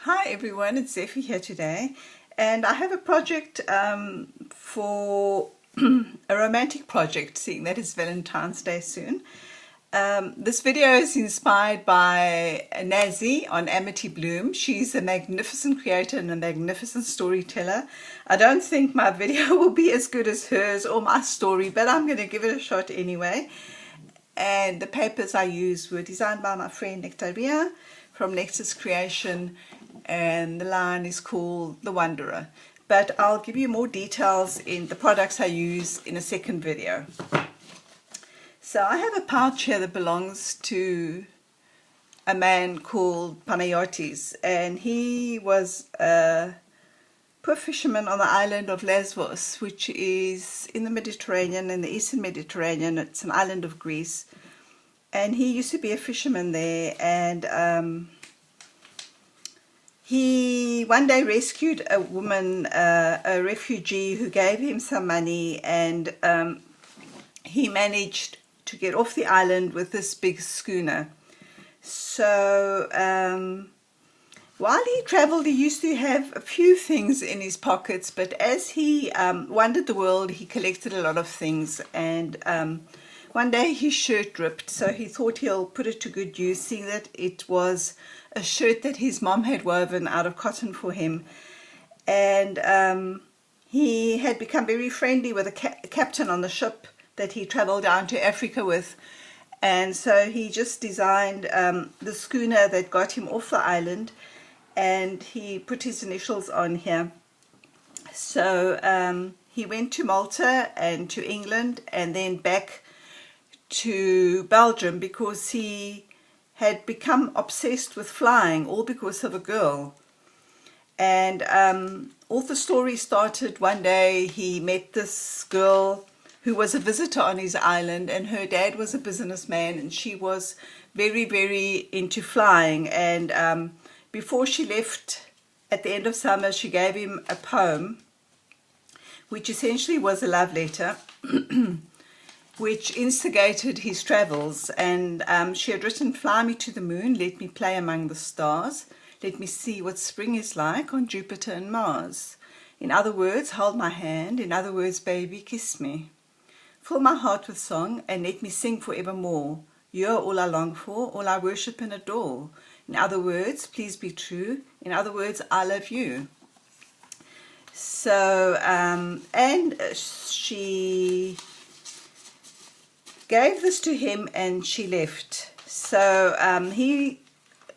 Hi everyone, it's Zeffy here today, and I have a project for a romantic project, seeing that it's Valentine's Day soon. This video is inspired by Nazi on Amity Bloom. She's a magnificent creator and a magnificent storyteller. I don't think my video will be as good as hers or my story, but I'm going to give it a shot anyway. And the papers I used were designed by my friend NectartsCreations from NectartsCreations, and the line is called The Wanderer. But I'll give you more details in the products I use in a second video. So I have a pouch here that belongs to a man called Panayotis, and he was a poor fisherman on the island of Lesbos, which is in the Mediterranean, in the eastern Mediterranean. It's an island of Greece, and he used to be a fisherman there, and he one day rescued a woman, a refugee, who gave him some money, and he managed to get off the island with this big schooner. So while he traveled, he used to have a few things in his pockets, but as he wandered the world, he collected a lot of things, and one day his shirt ripped, so he thought he'll put it to good use, seeing that it was a shirt that his mom had woven out of cotton for him. And he had become very friendly with a captain on the ship that he traveled down to Africa with, and so he just designed the schooner that got him off the island, and he put his initials on here. So he went to Malta and to England and then back to Belgium, because he had become obsessed with flying, all because of a girl. And all the story started one day. He met this girl who was a visitor on his island, and her dad was a businessman, and she was very, very into flying. And before she left at the end of summer, she gave him a poem, which essentially was a love letter, which instigated his travels. And she had written, "Fly me to the moon, let me play among the stars, let me see what spring is like on Jupiter and Mars. In other words, hold my hand, in other words, baby, kiss me. Fill my heart with song and let me sing forevermore. You're all I long for, all I worship and adore. In other words, please be true, in other words, I love you." So, and she gave this to him and she left. So he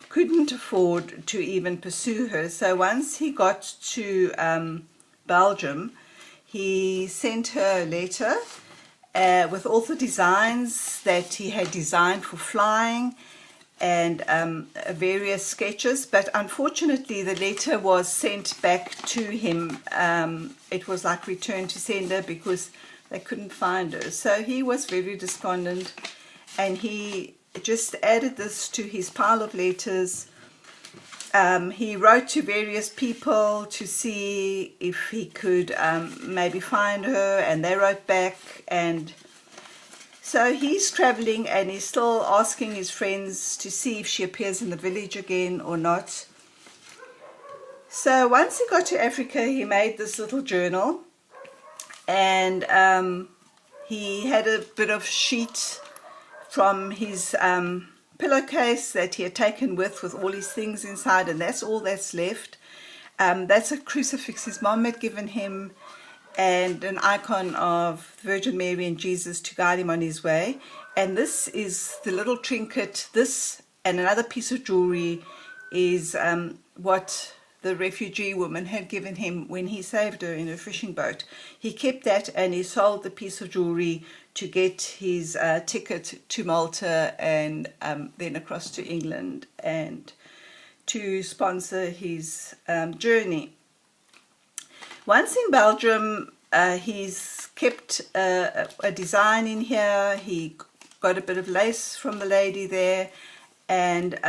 couldn't afford to even pursue her. So once he got to Belgium, he sent her a letter with all the designs that he had designed for flying, and various sketches. But unfortunately the letter was sent back to him. It was like return to sender, because they couldn't find her. So he was very despondent, and he just added this to his pile of letters. He wrote to various people to see if he could maybe find her, and they wrote back. And so he's traveling, and he's still asking his friends to see if she appears in the village again or not. So once he got to Africa, he made this little journal, and he had a bit of sheet from his pillowcase that he had taken with all his things inside, and that's all that's left. That's a crucifix his mom had given him, and an icon of Virgin Mary and Jesus to guide him on his way. And this is the little trinket. This and another piece of jewelry is what the refugee woman had given him when he saved her in a fishing boat. He kept that, and he sold the piece of jewelry to get his ticket to Malta, and then across to England, and to sponsor his journey. Once in Belgium, he's kept a design in here. He got a bit of lace from the lady there, and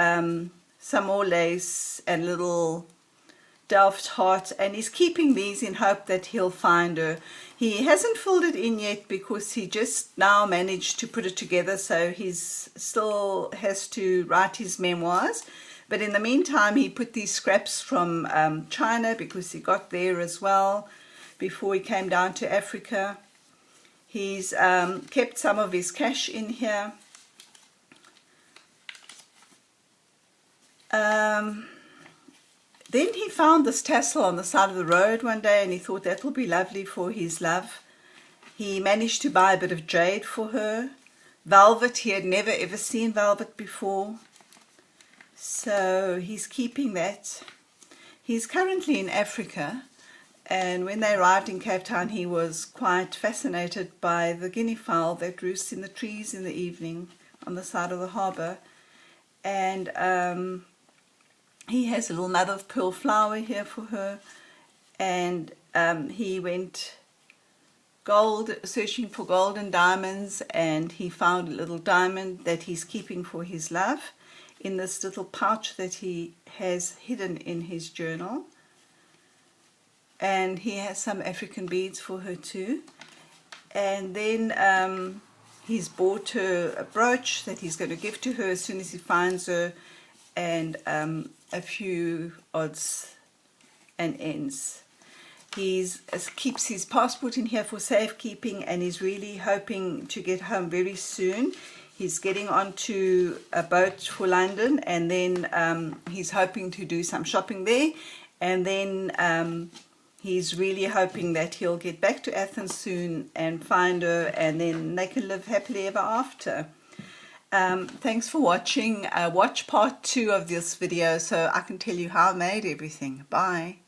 some more lace and little Delft heart, and he's keeping these in hope that he'll find her. He hasn't filled it in yet because he just now managed to put it together, so he's still has to write his memoirs. But in the meantime, he put these scraps from China, because he got there as well before he came down to Africa. He's kept some of his cash in here. Then he found this tassel on the side of the road one day, and he thought that will be lovely for his love. He managed to buy a bit of jade for her. Velvet, he had never ever seen velvet before. So he's keeping that. He's currently in Africa, and when they arrived in Cape Town, he was quite fascinated by the guinea fowl that roosts in the trees in the evening on the side of the harbour. And he has a little mother of pearl flower here for her, and he went searching for gold and diamonds, and he found a little diamond that he's keeping for his love in this little pouch that he has hidden in his journal. And he has some African beads for her too. And then he's bought her a brooch that he's going to give to her as soon as he finds her, and a few odds and ends. He keeps his passport in here for safekeeping, and he's really hoping to get home very soon. He's getting onto a boat for London, and then he's hoping to do some shopping there, and then he's really hoping that he'll get back to Athens soon and find her, and then they can live happily ever after. Thanks for watching. Watch part 2 of this video so I can tell you how I made everything. Bye.